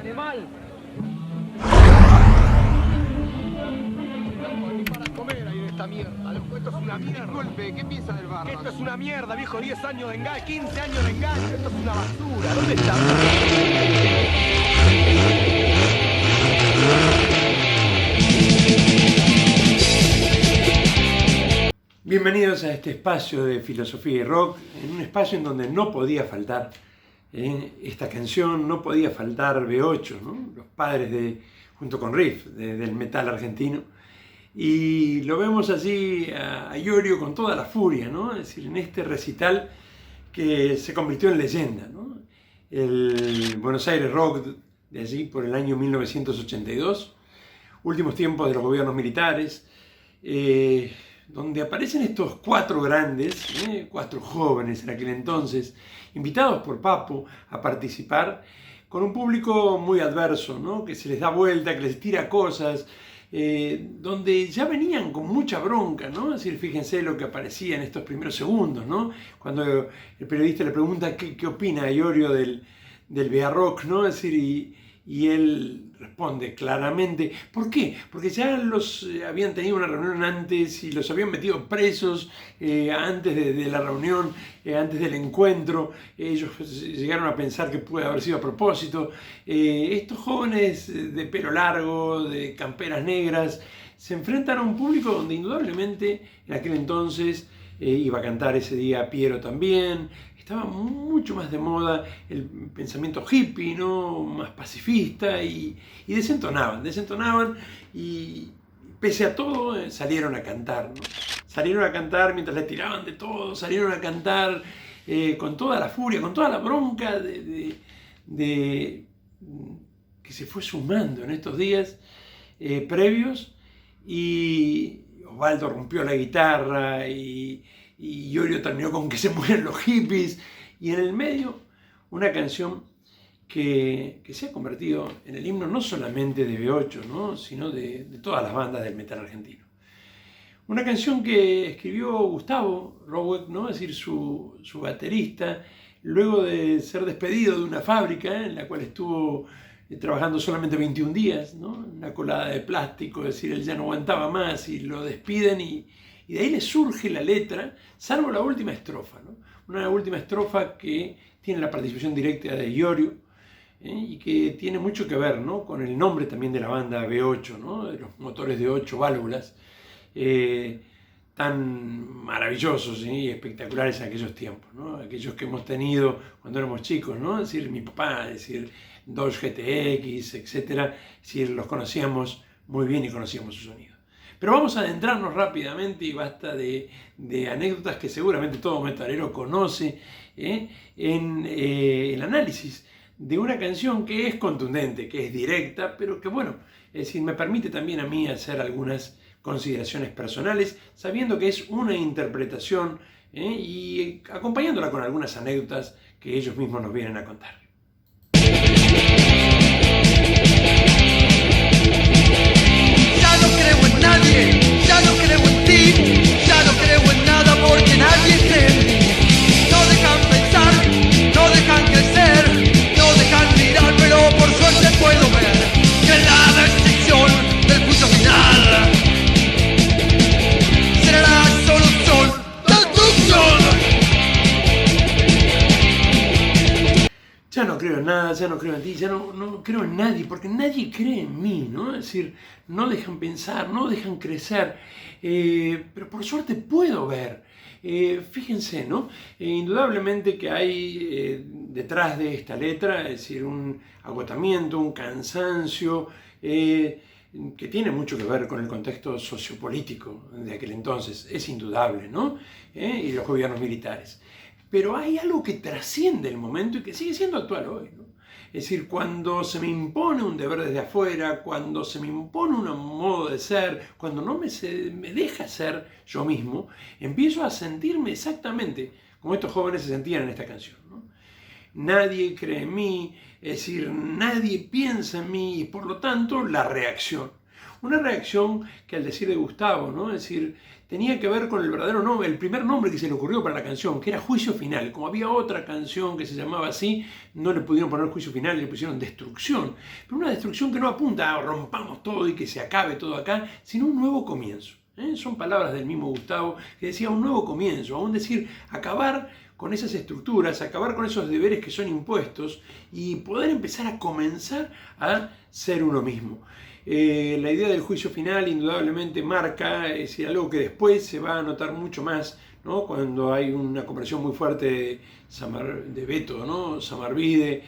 animal. Ni para comer ahí en esta mierda. Loco, esto es una mierda. Disculpe, ¿qué piensa del barro? Esto es una mierda, viejo. 10 años de engaño, 15 años de engaño. Esto es una basura. ¿Dónde está? Bienvenidos a este espacio de filosofía y rock, en un espacio en donde no podía faltar esta canción, no podía faltar B8, ¿no? Los padres junto con Riff, del metal argentino. Y lo vemos allí a Iorio con toda la furia, ¿no? Es decir, en este recital que se convirtió en leyenda, ¿no? El Buenos Aires Rock de allí por el año 1982, últimos tiempos de los gobiernos militares, donde aparecen estos cuatro grandes, cuatro jóvenes en aquel entonces, invitados por Papo a participar, con un público muy adverso, ¿no? Que se les da vuelta, que les tira cosas, donde ya venían con mucha bronca, ¿no? Es decir, fíjense lo que aparecía en estos primeros segundos, ¿no? Cuando el periodista le pregunta qué opina a Iorio del BA Rock, ¿no? Es decir, y él responde claramente, ¿por qué? Porque ya los habían tenido una reunión antes y los habían metido presos antes de la reunión, antes del encuentro. Ellos llegaron a pensar que puede haber sido a propósito. Estos jóvenes de pelo largo, de camperas negras, se enfrentan a un público donde indudablemente en aquel entonces iba a cantar ese día Piero también. Estaba mucho más de moda el pensamiento hippie, ¿no? Más pacifista, y desentonaban y pese a todo salieron a cantar, ¿no? Salieron a cantar mientras le tiraban de todo, salieron a cantar con toda la furia, con toda la bronca que se fue sumando en estos días previos, y Osvaldo rompió la guitarra y Iorio terminó con que se mueren los hippies, y en el medio una canción que se ha convertido en el himno no solamente de B8, ¿no? Sino de todas las bandas del metal argentino. Una canción que escribió Gustavo Rowek, ¿no? Es decir, su baterista, luego de ser despedido de una fábrica en la cual estuvo trabajando solamente 21 días, ¿no? Una colada de plástico, es decir, él ya no aguantaba más y lo despiden, y de ahí le surge la letra, salvo la última estrofa, ¿no? Una última estrofa que tiene la participación directa de Iorio, y que tiene mucho que ver, ¿no? Con el nombre también de la banda B8, ¿no? De los motores de 8 válvulas, tan maravillosos y espectaculares en aquellos tiempos, ¿no? Aquellos que hemos tenido cuando éramos chicos, ¿no? Es decir, mi papá, es decir, Dodge GTX, etc. Es decir, los conocíamos muy bien y conocíamos su sonido. Pero vamos a adentrarnos rápidamente, y basta de anécdotas que seguramente todo metalero conoce, en el análisis de una canción que es contundente, que es directa, pero que, bueno, es decir, me permite también a mí hacer algunas consideraciones personales, sabiendo que es una interpretación, y acompañándola con algunas anécdotas que ellos mismos nos vienen a contar. Ya no creo en ti, ya no creo en nada porque nadie cree en mí. No dejan pensar, no dejan crecer, no dejan mirar, pero por suerte puedo ver que la destrucción del punto final será la solución, destrucción. Ya no creo en nada, ya no creo en ti, ya no creo en nadie, porque nadie cree en mí, ¿no? Es decir, no dejan pensar, no dejan crecer, pero por suerte puedo ver. Fíjense, ¿no? Indudablemente que hay detrás de esta letra, es decir, un agotamiento, un cansancio, que tiene mucho que ver con el contexto sociopolítico de aquel entonces, es indudable, ¿no? Y los gobiernos militares. Pero hay algo que trasciende el momento y que sigue siendo actual hoy, ¿no? Es decir, cuando se me impone un deber desde afuera, cuando se me impone un modo de ser, cuando no me deja ser yo mismo, empiezo a sentirme exactamente como estos jóvenes se sentían en esta canción, ¿no? Nadie cree en mí, es decir, nadie piensa en mí, y por lo tanto la reacción. Una reacción que al decir de Gustavo, ¿no? Es decir, tenía que ver con el verdadero nombre, el primer nombre que se le ocurrió para la canción, que era Juicio Final. Como había otra canción que se llamaba así, no le pudieron poner Juicio Final, le pusieron Destrucción. Pero una destrucción que no apunta a rompamos todo y que se acabe todo acá, sino un nuevo comienzo. Son palabras del mismo Gustavo que decía un nuevo comienzo, aún decir acabar con esas estructuras, acabar con esos deberes que son impuestos y poder empezar a comenzar a ser uno mismo. La idea del juicio final indudablemente marca, es decir, algo que después se va a notar mucho más, ¿no? Cuando hay una comparación muy fuerte de Beto, ¿no? Samarvide,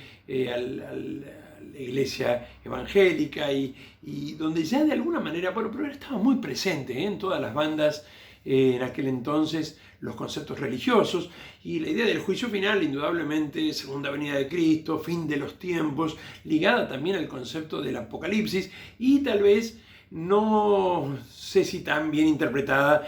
a la iglesia evangélica y donde ya de alguna manera, bueno, pero él estaba muy presente en todas las bandas en aquel entonces, los conceptos religiosos y la idea del juicio final, indudablemente, segunda venida de Cristo, fin de los tiempos, ligada también al concepto del apocalipsis y tal vez no sé si tan bien interpretada,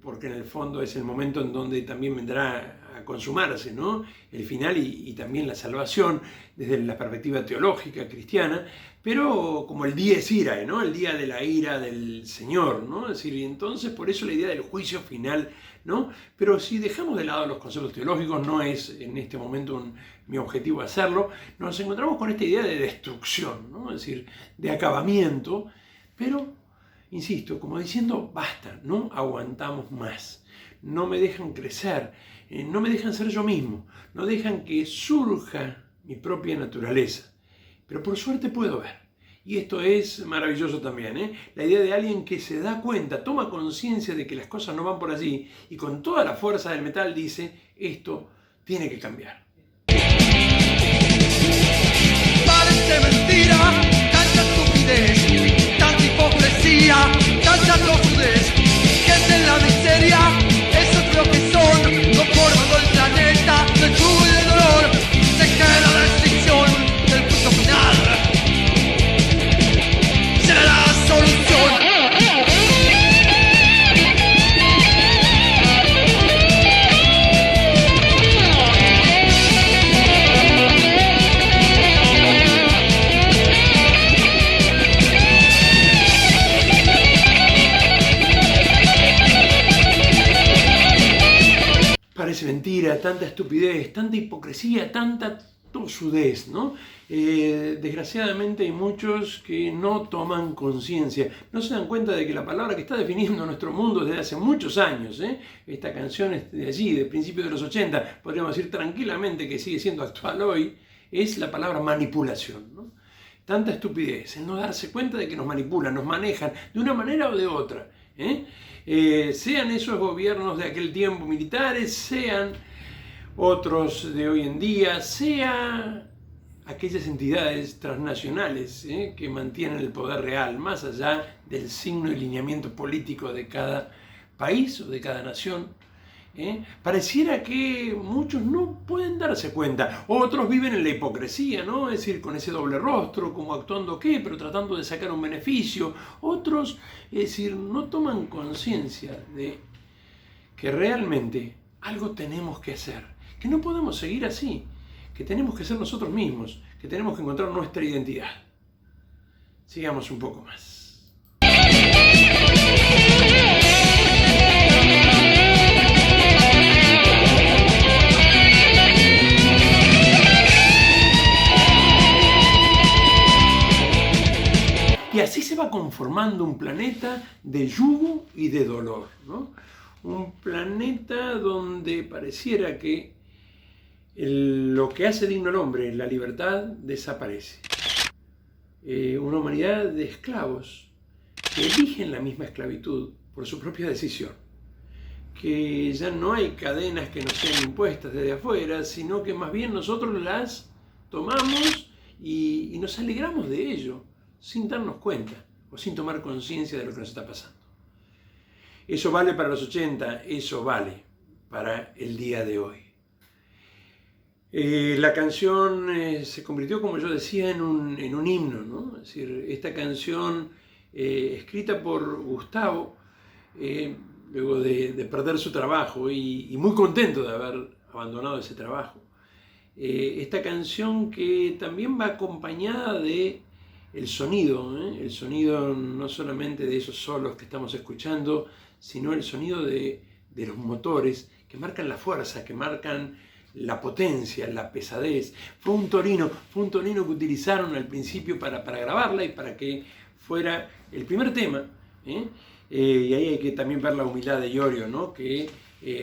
porque en el fondo es el momento en donde también vendrá a consumarse, ¿no? El final y también la salvación desde la perspectiva teológica cristiana, pero como el dies irae, ¿no? El día de la ira del Señor, ¿no? Es decir, y entonces por eso la idea del juicio final, ¿no? Pero si dejamos de lado los conceptos teológicos, no es en este momento mi objetivo hacerlo, nos encontramos con esta idea de destrucción, ¿no? Es decir, de acabamiento, pero, insisto, como diciendo, basta, no aguantamos más, no me dejan crecer, no me dejan ser yo mismo, no dejan que surja mi propia naturaleza. Pero por suerte puedo ver. Y esto es maravilloso también, ¿eh? La idea de alguien que se da cuenta, toma conciencia de que las cosas no van por allí y con toda la fuerza del metal dice, esto tiene que cambiar. Parece mentira, tanta estupidez, tanta hipocresía, tanta locudez. Gente en la miseria, eso es lo que son, conformando el planeta del yugo y del dolor. Se cae la restricción del punto final. Será la solución. Parece mentira, tanta estupidez, tanta hipocresía, tanta tosudez, ¿no? Desgraciadamente hay muchos que no toman conciencia, no se dan cuenta de que la palabra que está definiendo nuestro mundo desde hace muchos años, esta canción es de allí, de principios de los 80, podríamos decir tranquilamente que sigue siendo actual hoy, es la palabra manipulación, ¿no? Tanta estupidez, el no darse cuenta de que nos manipulan, nos manejan de una manera o de otra, sean esos gobiernos de aquel tiempo militares, sean otros de hoy en día, sea aquellas entidades transnacionales que mantienen el poder real, más allá del signo y lineamiento político de cada país o de cada nación. Pareciera que muchos no pueden darse cuenta, otros viven en la hipocresía, ¿no? Es decir, con ese doble rostro, como actuando pero tratando de sacar un beneficio. Otros, es decir, no toman conciencia de que realmente algo tenemos que hacer, que no podemos seguir así, que tenemos que ser nosotros mismos, que tenemos que encontrar nuestra identidad. Sigamos un poco más. Y así se va conformando un planeta de yugo y de dolor, ¿no? Un planeta donde pareciera que lo que hace digno al hombre, la libertad, desaparece. Una humanidad de esclavos que eligen la misma esclavitud por su propia decisión. Que ya no hay cadenas que nos sean impuestas desde afuera, sino que más bien nosotros las tomamos y nos alegramos de ello, sin darnos cuenta o sin tomar conciencia de lo que nos está pasando. Eso vale para los 80, eso vale para el día de hoy. La canción se convirtió, como yo decía, en un himno, ¿no? Es decir, esta canción escrita por Gustavo, luego de perder su trabajo y muy contento de haber abandonado ese trabajo. Esta canción que también va acompañada de el sonido no solamente de esos solos que estamos escuchando, sino el sonido de los motores que marcan la fuerza, que marcan la potencia, la pesadez. Fue un torino que utilizaron al principio para grabarla y para que fuera el primer tema. Y ahí hay que también ver la humildad de Iorio, ¿no? Que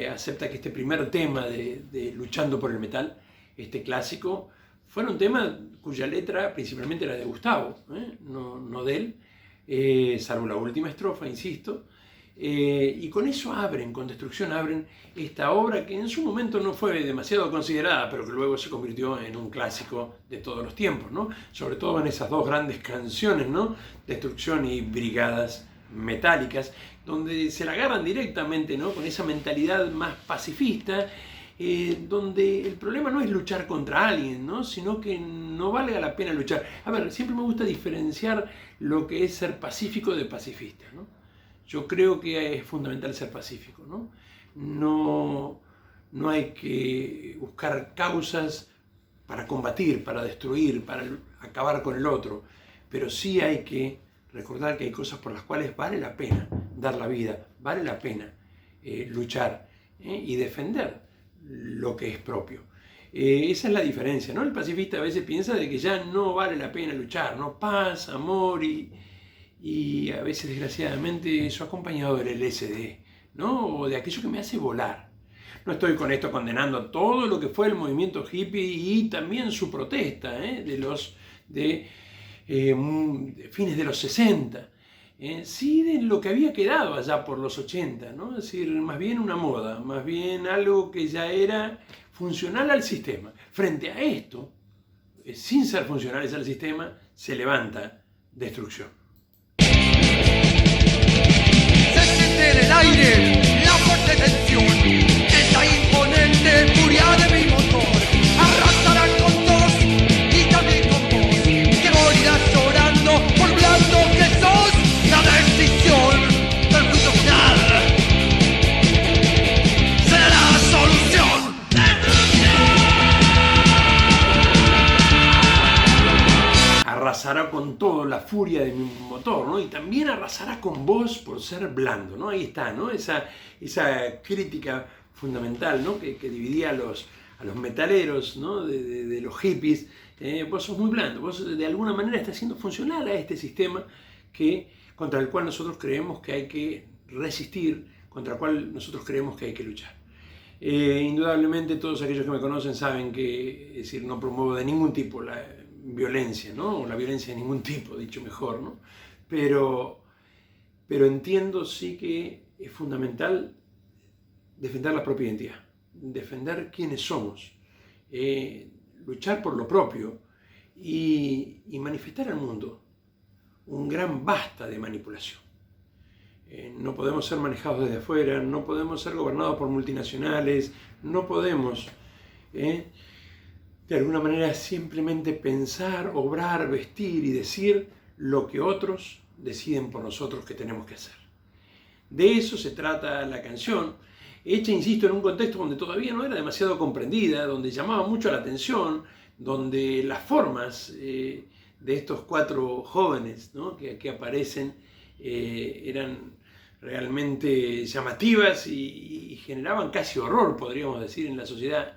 acepta que este primer tema de Luchando por el Metal, este clásico, fuera un tema cuya letra principalmente era de Gustavo, no de él, salvo la última estrofa, insisto. Y con eso con Destrucción abren esta obra que en su momento no fue demasiado considerada, pero que luego se convirtió en un clásico de todos los tiempos, ¿no? Sobre todo en esas dos grandes canciones, ¿no? Destrucción y Brigadas Metálicas, donde se la agarran directamente, ¿no? Con esa mentalidad más pacifista, donde el problema no es luchar contra alguien, ¿no? Sino que no valga la pena luchar. A ver, siempre me gusta diferenciar lo que es ser pacífico de pacifista, ¿no? Yo creo que es fundamental ser pacífico, ¿no? No hay que buscar causas para combatir, para destruir, para acabar con el otro, pero sí hay que recordar que hay cosas por las cuales vale la pena dar la vida, vale la pena luchar y defender lo que es propio. Esa es la diferencia, ¿no? El pacifista a veces piensa de que ya no vale la pena luchar, ¿no? Paz, amor y a veces desgraciadamente eso acompañado del LSD, ¿no? O de aquello que me hace volar. No estoy con esto condenando todo lo que fue el movimiento hippie y también su protesta de fines de los 60. Sí de lo que había quedado allá por los 80, ¿no? Es decir, más bien una moda, más bien algo que ya era funcional al sistema. Frente a esto, sin ser funcionales al sistema, se levanta Destrucción. Se siente en el aire la fuerte tensión, esa imponente furia de mi motor arrasará con todos y también con vos, que morirás llorando por blando que sos. La decisión del fruto final será la solución. Arrasará con todo la furia de mi motor, ¿no? Y también arrasará con vos por ser blando, ¿no? Ahí está, ¿no? Esa crítica fundamental, ¿no? Que dividía a los metaleros, ¿no? de los hippies. Vos sos muy blando, vos de alguna manera estás siendo funcional a este sistema contra el cual nosotros creemos que hay que resistir, contra el cual nosotros creemos que hay que luchar. Indudablemente todos aquellos que me conocen saben que, es decir, no promuevo de ningún tipo la violencia, ¿no? O la violencia de ningún tipo, dicho mejor, ¿no? Pero entiendo sí que es fundamental defender la propia identidad, defender quiénes somos, luchar por lo propio y manifestar al mundo un gran basta de manipulación. No podemos ser manejados desde afuera, no podemos ser gobernados por multinacionales, no podemos de alguna manera simplemente pensar, obrar, vestir y decir lo que otros deciden por nosotros que tenemos que hacer. De eso se trata la canción, hecha, insisto, en un contexto donde todavía no era demasiado comprendida, donde llamaba mucho la atención, donde las formas de estos cuatro jóvenes, ¿no? que aparecen eran realmente llamativas y generaban casi horror, podríamos decir, en la sociedad.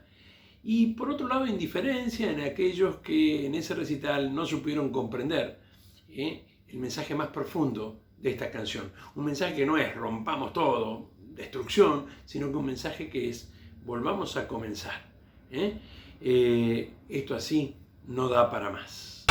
Y por otro lado, indiferencia en aquellos que en ese recital no supieron comprender el mensaje más profundo de esta canción. Un mensaje que no es rompamos todo, destrucción, sino que un mensaje que es volvamos a comenzar. Esto así no da para más.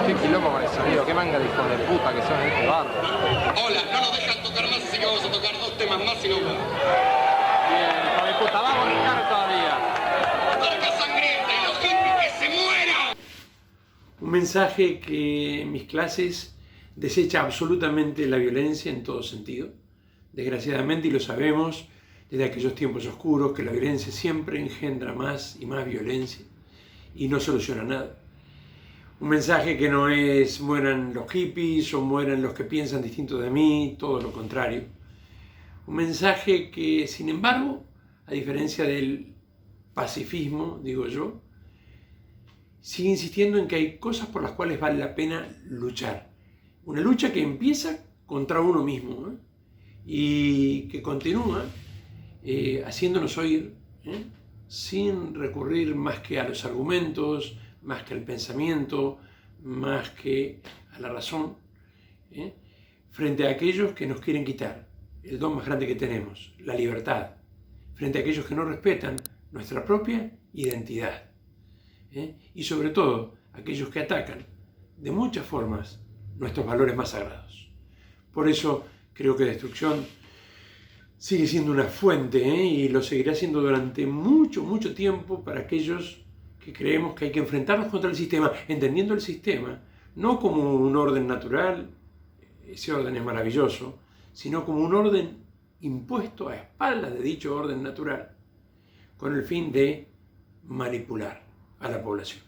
Qué quilombo con el sonido, qué manga de hijos de puta que son en este barrio. Hola, no nos dejan tocar más, así que vamos a tocar 2 temas más y no más. Bien, hijo de puta, vamos a buscar todavía. Marca sangrienta y los hippies que se mueran. Un mensaje que en mis clases desecha absolutamente la violencia en todo sentido. Desgraciadamente, y lo sabemos desde aquellos tiempos oscuros, que la violencia siempre engendra más y más violencia. y no soluciona nada. Un mensaje que no es mueran los hippies o mueran los que piensan distinto de mí, todo lo contrario. Un mensaje que, sin embargo, a diferencia del pacifismo, digo yo, sigue insistiendo en que hay cosas por las cuales vale la pena luchar. Una lucha que empieza contra uno mismo, ¿eh? Y que continúa haciéndonos oír, sin recurrir más que a los argumentos, más que al pensamiento, más que a la razón, frente a aquellos que nos quieren quitar el don más grande que tenemos, la libertad, frente a aquellos que no respetan nuestra propia identidad, y sobre todo aquellos que atacan de muchas formas nuestros valores más sagrados. Por eso creo que Destrucción sigue siendo una fuente, y lo seguirá siendo durante mucho, mucho tiempo para aquellos que creemos que hay que enfrentarnos contra el sistema, entendiendo el sistema no como un orden natural, ese orden es maravilloso, sino como un orden impuesto a espaldas de dicho orden natural, con el fin de manipular a la población.